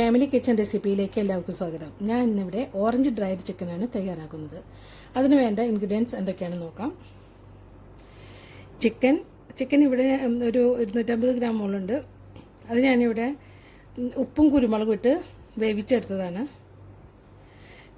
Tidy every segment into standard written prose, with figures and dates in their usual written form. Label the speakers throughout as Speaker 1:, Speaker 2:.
Speaker 1: Family kitchen റെസിപ്പിയിലേക്ക് എല്ലാവർക്കും സ്വാഗതം. ഞാൻ ഇന്നിവിടെ ഓറഞ്ച് ഡ്രൈഡ് ചിക്കനാണ് തയ്യാറാക്കുന്നത്. അതിന് വേണ്ട ഇൻഗ്രീഡിയൻസ് എന്തൊക്കെയാണെന്ന് നോക്കാം. ചിക്കൻ ഇവിടെ ഒരു 250 ഗ്രാമോളുണ്ട്. അത് ഞാനിവിടെ ഉപ്പും കുരുമുളകും ഇട്ട് വേവിച്ചെടുത്തതാണ്.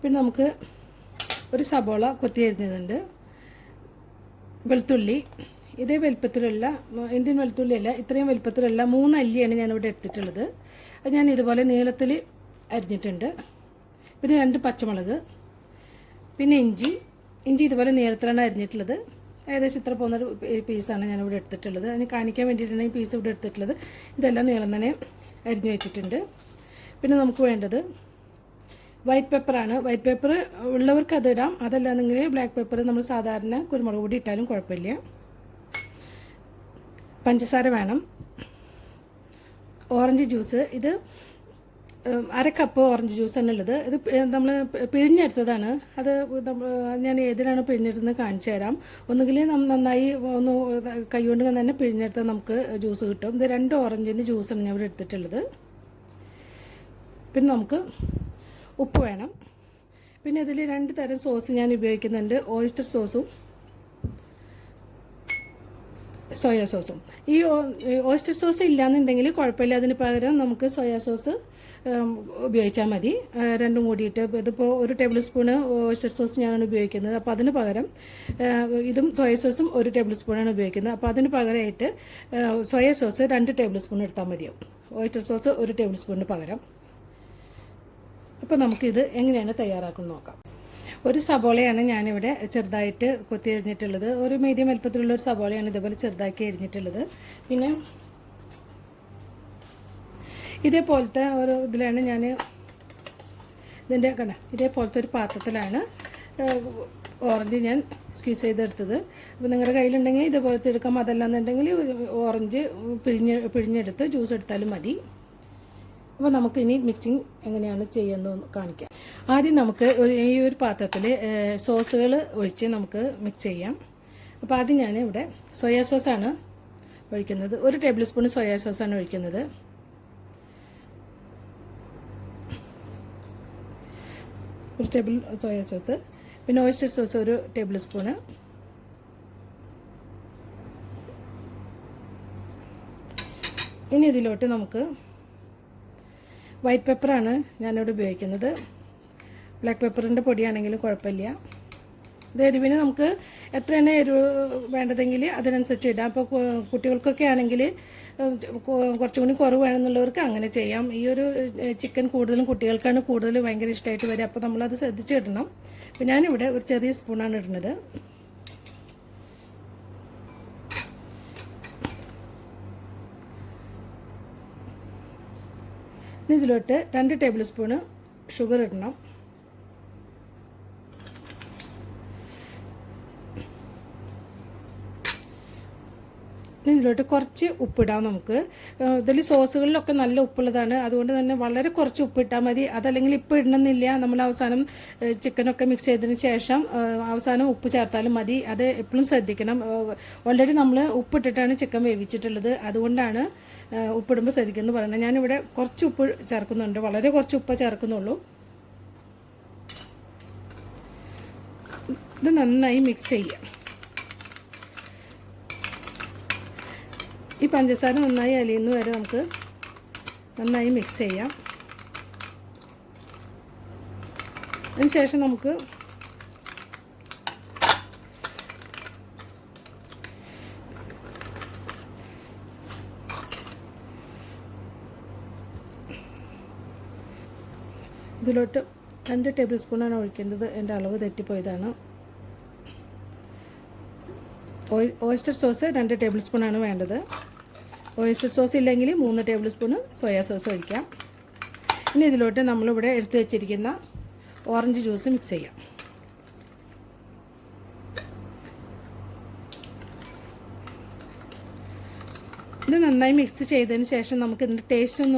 Speaker 1: പിന്നെ നമുക്ക് ഒരു സബോള കൊത്തി അരിഞ്ഞതുണ്ട്. വെളുത്തുള്ളി ഇതേ വലുപ്പത്തിലുള്ള ഇന്ത്യൻ വെളുത്തുള്ളിയല്ല, ഇത്രയും വലുപ്പത്തിലുള്ള 3 അല്ലിയാണ് ഞാനിവിടെ എടുത്തിട്ടുള്ളത്. അത് ഞാൻ ഇതുപോലെ നീളത്തിൽ അരിഞ്ഞിട്ടുണ്ട്. പിന്നെ 2 പച്ചമുളക്, പിന്നെ ഇഞ്ചി ഇതുപോലെ നീളത്തിലാണ് അരിഞ്ഞിട്ടുള്ളത്. ഏകദേശം ഇത്ര പോകുന്നൊരു പീസാണ് ഞാനിവിടെ എടുത്തിട്ടുള്ളത്. അതിന് കാണിക്കാൻ വേണ്ടിയിട്ടാണ് ഈ പീസ് ഇവിടെ എടുത്തിട്ടുള്ളത്. ഇതെല്ലാം നീളം തന്നെ അരിഞ്ഞു വെച്ചിട്ടുണ്ട്. പിന്നെ നമുക്ക് വേണ്ടത് വൈറ്റ് പെപ്പറാണ്. വൈറ്റ് പെപ്പർ ഉള്ളവർക്ക് അത് ഇടാം, അതല്ലാന്നെങ്കിൽ ബ്ലാക്ക് പെപ്പർ നമ്മൾ സാധാരണ കുരുമുളക് പൊടി ഇട്ടാലും കുഴപ്പമില്ല. പഞ്ചസാര വേണം. ഓറഞ്ച് ജ്യൂസ്, ഇത് 1/2 കപ്പ് ഓറഞ്ച് ജ്യൂസ് തന്നെയുള്ളത്. ഇത് നമ്മൾ പിഴിഞ്ഞെടുത്തതാണ്. അത് ഞാൻ ഏതിനാണ് പിഴിഞ്ഞെടുത്തത് കാണിച്ചു തരാം. ഒന്നുകിൽ നന്നായി ഒന്ന് കൈകൊണ്ട് തന്നെ പിഴിഞ്ഞെടുത്താൽ നമുക്ക് ജ്യൂസ് കിട്ടും. ഇത് 2 ഓറഞ്ചിൻ്റെ ജ്യൂസാണ് ഞാൻ ഇവിടെ എടുത്തിട്ടുള്ളത്. പിന്നെ നമുക്ക് ഉപ്പ് വേണം. പിന്നെ ഇതിൽ 2 തരം സോസ് ഞാൻ ഉപയോഗിക്കുന്നുണ്ട്. ഓയിസ്റ്റർ സോസും സോയ സോസും. ഈ ഓയിസ്റ്റർ സോസ് ഇല്ലയെന്നുണ്ടെങ്കിൽ കുഴപ്പമില്ല, അതിന് പകരം നമുക്ക് സോയ സോസ് ഉപയോഗിച്ചാൽ മതി. രണ്ടും കൂടിയിട്ട് ഇതിപ്പോൾ 1 ടേബിൾ സ്പൂണ് ഓയിസ്റ്റർ സോസ് ഞാനാണ് ഉപയോഗിക്കുന്നത്. അപ്പോൾ അതിന് പകരം ഇതും സോയ സോസും 1 ടേബിൾ സ്പൂണാണ് ഉപയോഗിക്കുന്നത്. അപ്പോൾ അതിന് പകരമായിട്ട് സോയ സോസ് 2 ടേബിൾ സ്പൂൺ എടുത്താൽ മതിയാവും. ഓയിസ്റ്റർ സോസ് 1 ടേബിൾ സ്പൂണിന് പകരം. അപ്പോൾ നമുക്കിത് എങ്ങനെയാണ് തയ്യാറാക്കുന്നത് നോക്കാം. ഒരു സബോളയാണ് ഞാനിവിടെ ചെറുതായിട്ട് കൊത്തി അരിഞ്ഞിട്ടുള്ളത്. ഒരു മീഡിയം വലുപ്പത്തിലുള്ള ഒരു സബോളയാണ് ഇതേപോലെ ചെറുതാക്കി അരിഞ്ഞിട്ടുള്ളത്. പിന്നെ ഇതേപോലത്തെ ഒരു ഇതിലാണ് ഞാൻ ഇതിൻ്റെ ഇതേപോലത്തെ ഒരു പാത്രത്തിലാണ് ഓറഞ്ച് ഞാൻ സ്ക്വീസ് ചെയ്തെടുത്തത്. അപ്പോൾ നിങ്ങളുടെ കയ്യിലുണ്ടെങ്കിൽ ഇതേപോലത്തെ എടുക്കാം, അതല്ലാന്നുണ്ടെങ്കിൽ ഓറഞ്ച് പിഴിഞ്ഞെടുത്ത് ജ്യൂസ് എടുത്താലും മതി. അപ്പോൾ നമുക്കിനി മിക്സിങ് എങ്ങനെയാണ് ചെയ്യുന്നതെന്ന് കാണിക്കാം. ആദ്യം നമുക്ക് ഈ ഒരു പാത്രത്തിൽ സോസുകൾ ഒഴിച്ച് നമുക്ക് മിക്സ് ചെയ്യാം. അപ്പോൾ ആദ്യം ഞാൻ ഇവിടെ സോയാ സോസാണ് ഒഴിക്കുന്നത്. 1 ടേബിൾ സ്പൂൺ സോയാ സോസാണ് ഒഴിക്കുന്നത്. ഒരു ടേബിൾ സോയാ സോസ്. പിന്നെ ഓയിസ്റ്റർ സോസ് 1 ടേബിൾ സ്പൂണ്. ഇനി ഇതിലോട്ട് നമുക്ക് വൈറ്റ് പെപ്പറാണ് ഞാനിവിടെ ഉപയോഗിക്കുന്നത്. ബ്ലാക്ക് പെപ്പറിൻ്റെ പൊടിയാണെങ്കിലും കുഴപ്പമില്ല. ഇത് എരിവിന് നമുക്ക് എത്രയാണ് എരിവ് വേണ്ടതെങ്കിൽ അതിനനുസരിച്ച് ഇടാം. അപ്പോൾ കുട്ടികൾക്കൊക്കെ ആണെങ്കിൽ കുറച്ചും കൂടി കുറവ് വേണമെന്നുള്ളവർക്ക് അങ്ങനെ ചെയ്യാം. ഈ ഒരു ചിക്കൻ കൂടുതലും കുട്ടികൾക്കാണ് കൂടുതൽ ഭയങ്കര ഇഷ്ടമായിട്ട് വരിക. അപ്പോൾ നമ്മളത് ശ്രദ്ധിച്ച് ഇടണം. അപ്പോൾ ഞാനിവിടെ ഒരു ചെറിയ സ്പൂണാണ് ഇടുന്നത്. ഇതിലോട്ട് 2 ടേബിൾ സ്പൂണ് ഷുഗർ ഇടണം. ഇതിലോട്ട് കുറച്ച് ഉപ്പിടാം. നമുക്ക് ഇതിൽ സോസുകളിലൊക്കെ നല്ല ഉപ്പുള്ളതാണ്, അതുകൊണ്ട് തന്നെ വളരെ കുറച്ച് ഉപ്പിട്ടാൽ മതി. അതല്ലെങ്കിൽ ഇപ്പോൾ ഇടണമെന്നില്ല. നമ്മൾ അവസാനം ചിക്കനൊക്കെ മിക്സ് ചെയ്തതിന് ശേഷം അവസാനം ഉപ്പ് ചേർത്താലും മതി. അത് എപ്പോഴും ശ്രദ്ധിക്കണം. ഓൾറെഡി നമ്മൾ ഉപ്പിട്ടിട്ടാണ് ചിക്കൻ വേവിച്ചിട്ടുള്ളത്, അതുകൊണ്ടാണ് ഉപ്പിടുമ്പോൾ ശ്രദ്ധിക്കുമെന്ന് പറയുന്നത്. ഞാനിവിടെ കുറച്ച് ഉപ്പ് ചേർക്കുന്നുണ്ട്, വളരെ കുറച്ച് ഉപ്പ് ചേർക്കുന്നുള്ളൂ. ഇത് നന്നായി മിക്സ് ചെയ്യാം. ഈ പഞ്ചസാര നന്നായി അലിയുന്ന വരെ നമുക്ക് നന്നായി മിക്സ് ചെയ്യാം. അതിനുശേഷം നമുക്ക് ഇതിലോട്ട് 2 ടേബിൾ സ്പൂണാണ് ഒഴിക്കേണ്ടത്. എൻ്റെ അളവ് തെറ്റിപ്പോയതാണ്. ഓയിസ്റ്റർ സോസ് 2 ടേബിൾ സ്പൂണാണ് വേണ്ടത്. ഓയിസ്റ്റർ സോസ് ഇല്ലെങ്കിൽ 3 ടേബിൾ സ്പൂൺ സോയാ സോസ് ഒഴിക്കാം. ഇനി ഇതിലോട്ട് നമ്മളിവിടെ എടുത്തു വെച്ചിരിക്കുന്ന ഓറഞ്ച് ജ്യൂസ് മിക്സ് ചെയ്യാം. ഇത് നന്നായി മിക്സ് ചെയ്തതിന് ശേഷം നമുക്ക് ഇതിൻ്റെ ടേസ്റ്റ് ഒന്ന്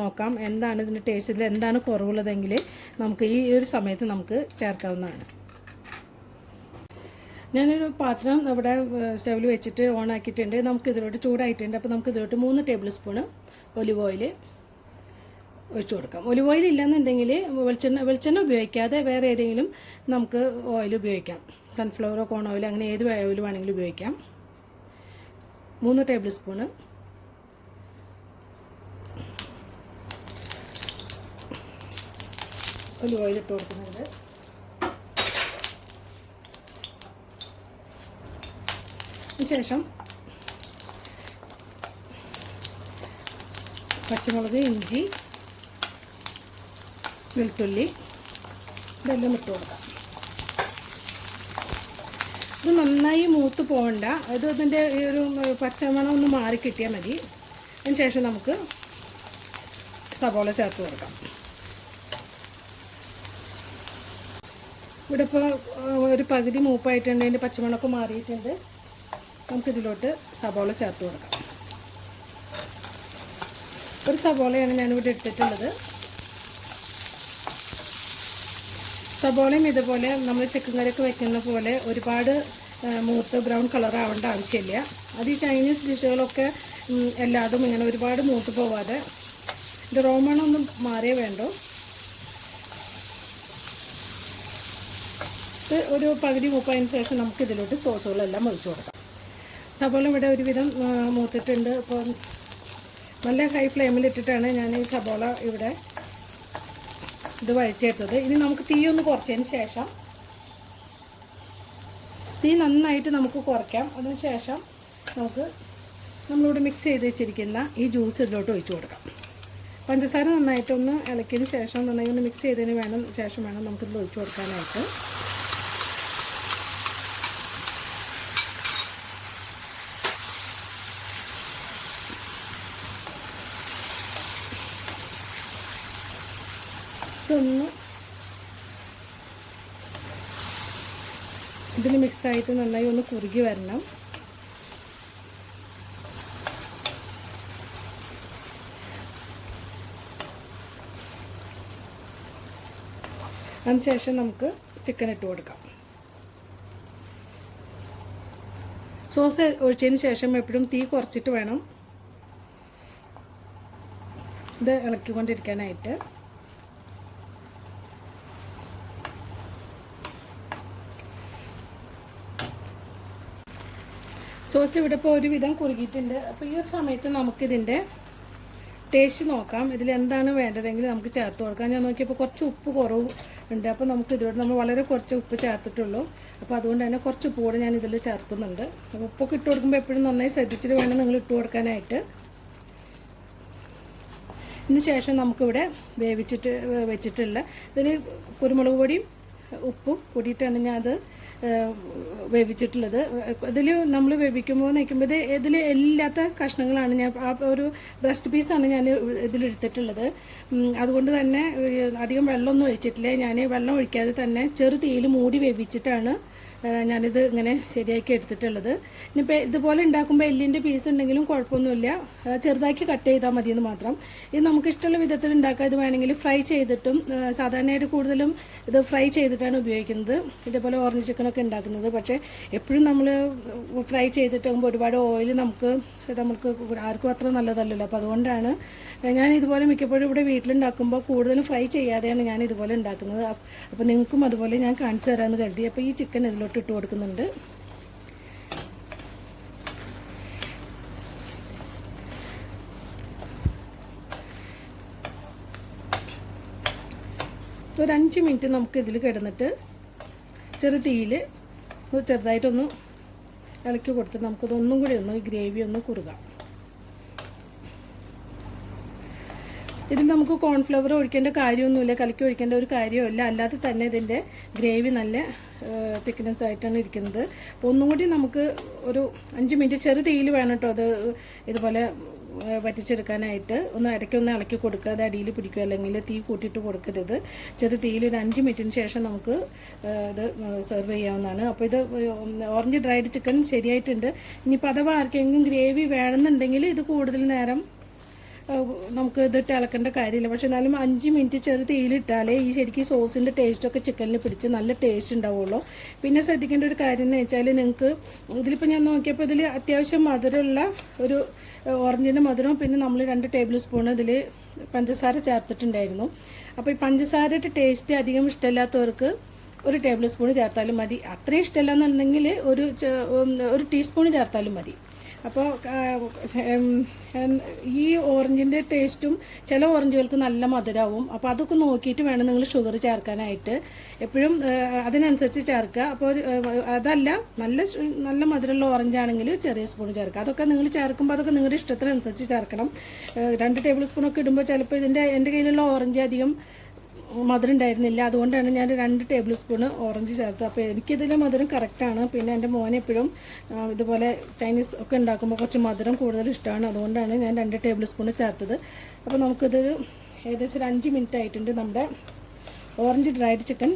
Speaker 1: നോക്കാം. എന്താണ് ഇതിൻ്റെ ടേസ്റ്റ്, ഇതിൽ എന്താണ് കുറവുള്ളതെങ്കിൽ നമുക്ക് ഈ ഒരു സമയത്ത് നമുക്ക് ചേർക്കാവുന്നതാണ്. ഞാനൊരു പാത്രം ഇവിടെ സ്റ്റൗവിൽ വെച്ചിട്ട് ഓൺ ആക്കിയിട്ടുണ്ട്. നമുക്ക് ഇതിലോട്ട് ചൂടായിട്ടുണ്ട്. അപ്പോൾ നമുക്ക് ഇതിലോട്ട് 3 ടേബിൾ സ്പൂൺ ഒലിവ് ഓയിൽ, ഒഴിച്ചു കൊടുക്കാം. ഒലിവ് ഓയിൽ ഇല്ലെന്നുണ്ടെങ്കിൽ വെളിച്ചെണ്ണ ഉപയോഗിക്കാതെ വേറെ ഏതെങ്കിലും നമുക്ക് ഓയിൽ ഉപയോഗിക്കാം. സൺഫ്ലവറോ കോൺ ഓയിൽ അങ്ങനെ ഏത് ഓയിൽ വേണമെങ്കിലും ഉപയോഗിക്കാം. 3 ടേബിൾ സ്പൂണ് ഒലിവ് ഓയിൽ ഇട്ട് കൊടുക്കുന്നുണ്ട്. ശേഷം പച്ചമുളക്, ഇഞ്ചി, വെളുത്തുള്ളി ഇതെല്ലാം ഇട്ട് കൊടുക്കാം. ഇത് നന്നായി മൂത്ത് പോകണ്ട, ഇതിൻ്റെ ഈ ഒരു പച്ചമണം ഒന്ന് മാറി കിട്ടിയാൽ മതി. അതിന് ശേഷം നമുക്ക് സവോള ചേർത്ത് കൊടുക്കാം. ഇവിടെ ഇപ്പോൾ ഒരു പകുതി മൂപ്പായിട്ടുണ്ട്, അതിൻ്റെ പച്ചമണമൊക്കെ മാറിയിട്ടുണ്ട്. നമുക്കിതിലോട്ട് സവോള ചേർത്ത് കൊടുക്കാം. ഒരു സവോളയാണ് ഞാനിവിടെ എടുത്തിട്ടുള്ളത്. സവോളയും ഇതുപോലെ നമ്മൾ ചിക്കൻ കറിയൊക്കെ വെക്കുന്ന പോലെ ഒരുപാട് മൂത്ത് ബ്രൗൺ കളർ ആവേണ്ട ആവശ്യമില്ല. അത് ഈ ചൈനീസ് ഡിഷുകളൊക്കെ എല്ലാതും ഇങ്ങനെ ഒരുപാട് മൂത്ത് പോവാതെ ഇത് റോമണൊന്നും മാറിയേ വേണ്ടോ. ഇത് ഒരു പകുതി മൂപ്പായതിന് ശേഷം നമുക്ക് ഇതിലോട്ട് സോസുകളെല്ലാം ഒഴിച്ചു കൊടുക്കാം. സവോള ഇവിടെ ഒരുവിധം മൂത്തിട്ടുണ്ട്. അപ്പോൾ നല്ല ഹൈ ഫ്ലെയിമിലിട്ടിട്ടാണ് ഞാൻ ഈ സവോള ഇവിടെ ഇത് വഴറ്റിയെടുത്തത്. ഇനി നമുക്ക് തീ ഒന്ന് കുറച്ചതിന് ശേഷം തീ നന്നായിട്ട് നമുക്ക് കുറയ്ക്കാം. അതിന് ശേഷം നമുക്ക് നമ്മളിവിടെ മിക്സ് ചെയ്ത് വെച്ചിരിക്കുന്ന ഈ ജ്യൂസ് ഇതിലോട്ട് ഒഴിച്ചു കൊടുക്കാം. പഞ്ചസാര നന്നായിട്ടൊന്ന് ഇളക്കിയതിന് ശേഷം നന്നായി ഒന്ന് മിക്സ് ചെയ്തതിന് ശേഷം വേണം നമുക്കിതിൽ ഒഴിച്ചു കൊടുക്കാനായിട്ട്. ഇതൊന്ന് ഇതിൽ മിക്സായിട്ട് നന്നായി ഒന്ന് കുറുകി വരണം. അതിനുശേഷം നമുക്ക് ചിക്കൻ ഇട്ട് കൊടുക്കാം. സോസ് ഒഴിച്ചതിന് ശേഷം എപ്പോഴും തീ കുറച്ചിട്ട് വേണം ഇത് ഇളക്കിക്കൊണ്ടിരിക്കാനായിട്ട്. സോസ് ഇവിടെ ഇപ്പോൾ ഒരുവിധം കുറുകിയിട്ടുണ്ട്. അപ്പോൾ ഈ ഒരു സമയത്ത് നമുക്കിതിൻ്റെ ടേസ്റ്റ് നോക്കാം. ഇതിൽ എന്താണ് വേണ്ടതെങ്കിൽ നമുക്ക് ചേർത്ത് കൊടുക്കാം. ഞാൻ നോക്കിയപ്പോൾ കുറച്ച് ഉപ്പ് കുറവ് ഉണ്ട്. അപ്പോൾ നമുക്ക് ഇതിലൂടെ നമ്മൾ വളരെ കുറച്ച് ഉപ്പ് ചേർത്തിട്ടുള്ളൂ. അപ്പോൾ അതുകൊണ്ട് തന്നെ കുറച്ച് ഉപ്പ് കൂടെ ഞാൻ ഇതിൽ ചേർക്കുന്നുണ്ട്. അപ്പോൾ ഉപ്പൊക്കെ ഇട്ട് കൊടുക്കുമ്പോൾ എപ്പോഴും നന്നായി ശ്രദ്ധിച്ചിട്ട് വേണം നിങ്ങൾ ഇട്ട് കൊടുക്കാനായിട്ട്. ഇതിന് ശേഷം നമുക്കിവിടെ വെച്ചിട്ടുള്ള ഇതിൽ കുരുമുളക് പൊടിയും ഉപ്പും കൂടിയിട്ടാണ് ഞാൻ അത് വേവിച്ചിട്ടുള്ളത്. ഇതിൽ നമ്മൾ വേവിക്കുമ്പോൾ നിൽക്കുമ്പോൾ ഇതിൽ ഇല്ലാത്ത കഷ്ണങ്ങളാണ് ഞാൻ ആ ഒരു ബ്രസ്റ്റ് പീസാണ് ഞാൻ ഇതിലെടുത്തിട്ടുള്ളത്. അതുകൊണ്ട് തന്നെ അധികം വെള്ളമൊന്നും ഒഴിച്ചിട്ടില്ല. ഞാൻ വെള്ളം ഒഴിക്കാതെ തന്നെ ചെറു തീയിൽ മൂടി വേവിച്ചിട്ടാണ് ഞാനിത് ഇങ്ങനെ ശരിയാക്കി എടുത്തിട്ടുള്ളത്. ഇനിയിപ്പോൾ ഇതുപോലെ ഉണ്ടാക്കുമ്പോൾ എല്ലിൻ്റെ പീസ് ഉണ്ടെങ്കിലും കുഴപ്പമൊന്നുമില്ല, ചെറുതാക്കി കട്ട് ചെയ്താൽ മതിയെന്ന് മാത്രം. ഇത് നമുക്കിഷ്ടമുള്ള വിധത്തിൽ ഉണ്ടാക്കാം. ഇത് വേണമെങ്കിൽ ഫ്രൈ ചെയ്തിട്ടും സാധാരണയായിട്ട് കൂടുതലും ഇത് ഫ്രൈ ചെയ്തിട്ടാണ് ഉപയോഗിക്കുന്നത്. ഇതേപോലെ ഓറഞ്ച് ചിക്കനൊക്കെ ഉണ്ടാക്കുന്നത്. പക്ഷേ എപ്പോഴും നമ്മൾ ഫ്രൈ ചെയ്തിട്ടാകുമ്പോൾ ഒരുപാട് ഓയിൽ നമുക്ക് ആർക്കും അത്ര നല്ലതല്ലല്ലോ. അപ്പോൾ അതുകൊണ്ടാണ് ഞാൻ ഇതുപോലെ മിക്കപ്പോഴും ഇവിടെ വീട്ടിലുണ്ടാക്കുമ്പോൾ കൂടുതലും ഫ്രൈ ചെയ്യാതെയാണ് ഞാൻ ഇതുപോലെ ഉണ്ടാക്കുന്നത്. അപ്പോൾ നിങ്ങൾക്കും അതുപോലെ ഞാൻ കാണിച്ചു തരാമെന്ന് കരുതി. അപ്പോൾ ഈ ചിക്കൻ ഇതിലോട്ട് ഇട്ട് കൊടുക്കുന്നുണ്ട്. ഒരു 5 മിനിറ്റ് നമുക്ക് ഇതിൽ കിടന്നിട്ട് ചെറു തീയിൽ ചെറുതായിട്ടൊന്ന് ഇളക്കി കൊടുത്തിട്ട് നമുക്കതൊന്നും കൂടി ഒന്ന് ഈ ഗ്രേവി ഒന്ന് കുറുകാം. ഇതിൽ നമുക്ക് കോൺഫ്ലവർ ഒഴിക്കേണ്ട കാര്യമൊന്നുമില്ല, കലക്കി ഒഴിക്കേണ്ട ഒരു കാര്യമില്ല. അല്ലാതെ തന്നെ ഇതിൻ്റെ ഗ്രേവി നല്ല തിക്നെസ് ആയിട്ടാണ് ഇരിക്കുന്നത്. അപ്പോൾ ഒന്നും കൂടി നമുക്ക് ഒരു 5 മിനിറ്റ് ചെറു തീയിൽ വേണം കേട്ടോ അത് ഇതുപോലെ വറ്റിച്ചെടുക്കാനായിട്ട്. ഒന്ന് ഇടയ്ക്കൊന്ന് ഇളക്കി കൊടുക്കുക, അത് അടിയിൽ പിടിക്കുക, അല്ലെങ്കിൽ തീ കൂട്ടിയിട്ട് കൊടുക്കരുത്. ചെറു തീയിൽ ഒരു 5 മിനിറ്റിന് ശേഷം നമുക്ക് ഇത് സെർവ് ചെയ്യാവുന്നതാണ്. അപ്പോൾ ഇത് ഓറഞ്ച് ഡ്രൈഡ് ചിക്കൻ ശരിയായിട്ടുണ്ട്. ഇനിയിപ്പോൾ അഥവാ ആർക്കെങ്കിലും ഗ്രേവി വേണമെന്നുണ്ടെങ്കിൽ ഇത് കൂടുതൽ നേരം നമുക്ക് ഇതിട്ട് ഇളക്കേണ്ട കാര്യമില്ല. പക്ഷെ എന്നാലും 5 മിനിറ്റ് ചെറു തീയിലിട്ടാലേ ഈ ശരിക്കും സോസിൻ്റെ ടേസ്റ്റൊക്കെ ചിക്കനിൽ പിടിച്ച് നല്ല ടേസ്റ്റ് ഉണ്ടാവുള്ളൂ. പിന്നെ ശ്രദ്ധിക്കേണ്ട ഒരു കാര്യം എന്ന് വെച്ചാൽ നിങ്ങൾക്ക് ഇതിലിപ്പോൾ ഞാൻ നോക്കിയപ്പോൾ ഇതിൽ അത്യാവശ്യം മധുരമുള്ള ഒരു ഓറഞ്ചിൻ്റെ മധുരവും പിന്നെ നമ്മൾ 2 ടേബിൾ സ്പൂൺ ഇതിൽ പഞ്ചസാര ചേർത്തിട്ടുണ്ടായിരുന്നു. അപ്പോൾ ഈ പഞ്ചസാരയുടെ ടേസ്റ്റ് അധികം ഇഷ്ടമില്ലാത്തവർക്ക് 1 ടേബിൾ സ്പൂൺ ചേർത്താലും മതി. അത്രയും ഇഷ്ടമല്ല എന്നുണ്ടെങ്കിൽ ഒരു ടീസ്പൂൺ ചേർത്താലും മതി. അപ്പോൾ ഈ ഓറഞ്ചിൻ്റെ ടേസ്റ്റും ചില ഓറഞ്ചുകൾക്ക് നല്ല മധുരമാവും. അപ്പോൾ അതൊക്കെ നോക്കിയിട്ട് വേണം നിങ്ങൾ ഷുഗർ ചേർക്കാനായിട്ട്. എപ്പോഴും അതിനനുസരിച്ച് ചേർക്കുക. അപ്പോൾ അതല്ല നല്ല മധുരമുള്ള ഓറഞ്ചാണെങ്കിൽ ചെറിയ സ്പൂൺ ചേർക്കുക. അതൊക്കെ നിങ്ങൾ ചേർക്കുമ്പോൾ അതൊക്കെ നിങ്ങളുടെ ഇഷ്ടത്തിനനുസരിച്ച് ചേർക്കണം. 2 ടേബിൾ സ്പൂണൊക്കെ ഇടുമ്പോൾ ചിലപ്പോൾ എൻ്റെ കയ്യിലുള്ള ഓറഞ്ച് അധികം മധുരം ഉണ്ടായിരുന്നില്ല. അതുകൊണ്ടാണ് ഞാൻ 2 ടേബിൾ സ്പൂണ് ഓറഞ്ച് ചേർത്തത്. അപ്പോൾ എനിക്കിതിലെ മധുരം കറക്റ്റാണ്. പിന്നെ എൻ്റെ മോനെ എപ്പോഴും ഇതുപോലെ ചൈനീസ് ഒക്കെ ഉണ്ടാക്കുമ്പോൾ കുറച്ച് മധുരം കൂടുതൽ ഇഷ്ടമാണ്. അതുകൊണ്ടാണ് ഞാൻ 2 ടേബിൾ സ്പൂണ് ചേർത്തത്. അപ്പോൾ നമുക്കിതൊരു ഏകദേശം ഒരു 5 മിനിറ്റ് ആയിട്ടുണ്ട്. നമ്മുടെ ഓറഞ്ച് ഡ്രൈഡ് ചിക്കൻ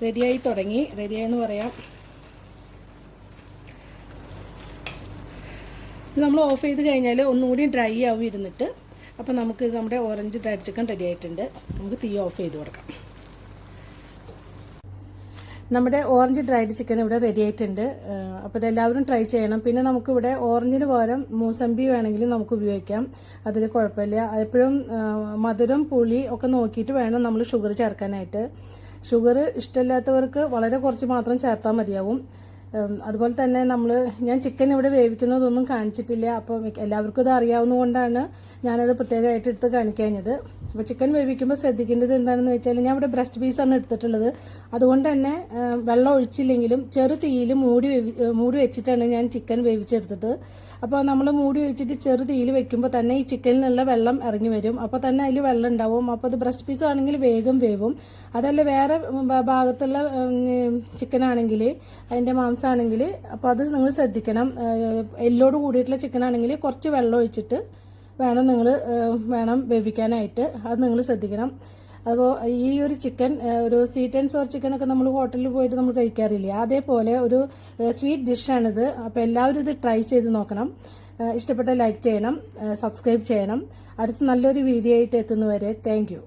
Speaker 1: റെഡിയായെന്ന് പറയാം. ഇത് നമ്മൾ ഓഫ് ചെയ്ത് കഴിഞ്ഞാൽ ഒന്നുകൂടി ഡ്രൈ ആവും ഇരുന്നിട്ട്. അപ്പോൾ നമുക്ക് നമ്മുടെ ഓറഞ്ച് ഡ്രൈഡ് ചിക്കൻ റെഡി ആയിട്ടുണ്ട്. നമുക്ക് തീ ഓഫ് ചെയ്ത് കൊടുക്കാം. നമ്മുടെ ഓറഞ്ച് ഡ്രൈഡ് ചിക്കൻ ഇവിടെ റെഡി ആയിട്ടുണ്ട്. അപ്പോൾ ഇതെല്ലാവരും ട്രൈ ചെയ്യണം. പിന്നെ നമുക്കിവിടെ ഓറഞ്ചിന് പകരം മൂസമ്പി വേണമെങ്കിലും നമുക്ക് ഉപയോഗിക്കാം. അതിൽ കുഴപ്പമില്ല. എപ്പോഴും മധുരം പുളി ഒക്കെ നോക്കിയിട്ട് വേണം നമ്മൾ ഷുഗർ ചേർക്കാനായിട്ട്. ഷുഗർ ഇഷ്ടമില്ലാത്തവർക്ക് വളരെ കുറച്ച് മാത്രം ചേർത്താൽ മതിയാവും. അതുപോലെ തന്നെ ഞാൻ ചിക്കൻ ഇവിടെ വേവിക്കുന്നതൊന്നും കാണിച്ചിട്ടില്ല. അപ്പോൾ എല്ലാവർക്കും ഇത് അറിയാവുന്നതുകൊണ്ടാണ് ഞാനത് പ്രത്യേകമായിട്ട് എടുത്ത് കാണിക്കാഞ്ഞത്. അപ്പോൾ ചിക്കൻ വേവിക്കുമ്പോൾ ശ്രദ്ധിക്കേണ്ടത് എന്താണെന്ന് വെച്ചാൽ ഞാൻ ഇവിടെ ബ്രസ്റ്റ് പീസാണ് എടുത്തിട്ടുള്ളത്. അതുകൊണ്ട് തന്നെ വെള്ളം ഒഴിച്ചില്ലെങ്കിലും ചെറു തീയിൽ മൂടി വെച്ചിട്ടാണ് ഞാൻ ചിക്കൻ വേവിച്ചെടുത്തത്. അപ്പോൾ നമ്മൾ മൂടി വെച്ചിട്ട് ചെറു തീയിൽ വെക്കുമ്പോൾ തന്നെ ഈ ചിക്കനിലുള്ള വെള്ളം ഇറങ്ങി വരും. അപ്പോൾ തന്നെ അതിൽ വെള്ളം ഉണ്ടാവും. അപ്പോൾ അത് ബ്രസ്റ്റ് പീസ് ആണെങ്കിൽ വേഗം വേവും. അതല്ല വേറെ ഭാഗത്തുള്ള ചിക്കൻ ആണെങ്കിൽ അതിൻ്റെ മാംസമാണെങ്കിൽ അപ്പോൾ അത് നിങ്ങൾ ശ്രദ്ധിക്കണം. എല്ലോട് കൂടിയിട്ടുള്ള ചിക്കൻ ആണെങ്കിൽ കുറച്ച് വെള്ളം ഒഴിച്ചിട്ട് വേണം വേവിക്കാനായിട്ട്. അത് നിങ്ങൾ ശ്രദ്ധിക്കണം. അപ്പോൾ ഈ ഒരു ചിക്കൻ ഒരു സ്വീറ്റ് ആൻഡ് സോർ ചിക്കനൊക്കെ നമ്മൾ ഹോട്ടലിൽ പോയിട്ട് നമ്മൾ കഴിക്കാറില്ല. അതേപോലെ ഒരു സ്വീറ്റ് ഡിഷാണിത്. അപ്പോൾ എല്ലാവരും ഇത് ട്രൈ ചെയ്ത് നോക്കണം. ഇഷ്ടപ്പെട്ട ലൈക്ക് ചെയ്യണം, സബ്സ്ക്രൈബ് ചെയ്യണം. അടുത്ത നല്ലൊരു വീഡിയോ ആയിട്ട് എത്തുന്നവരെ താങ്ക് യു.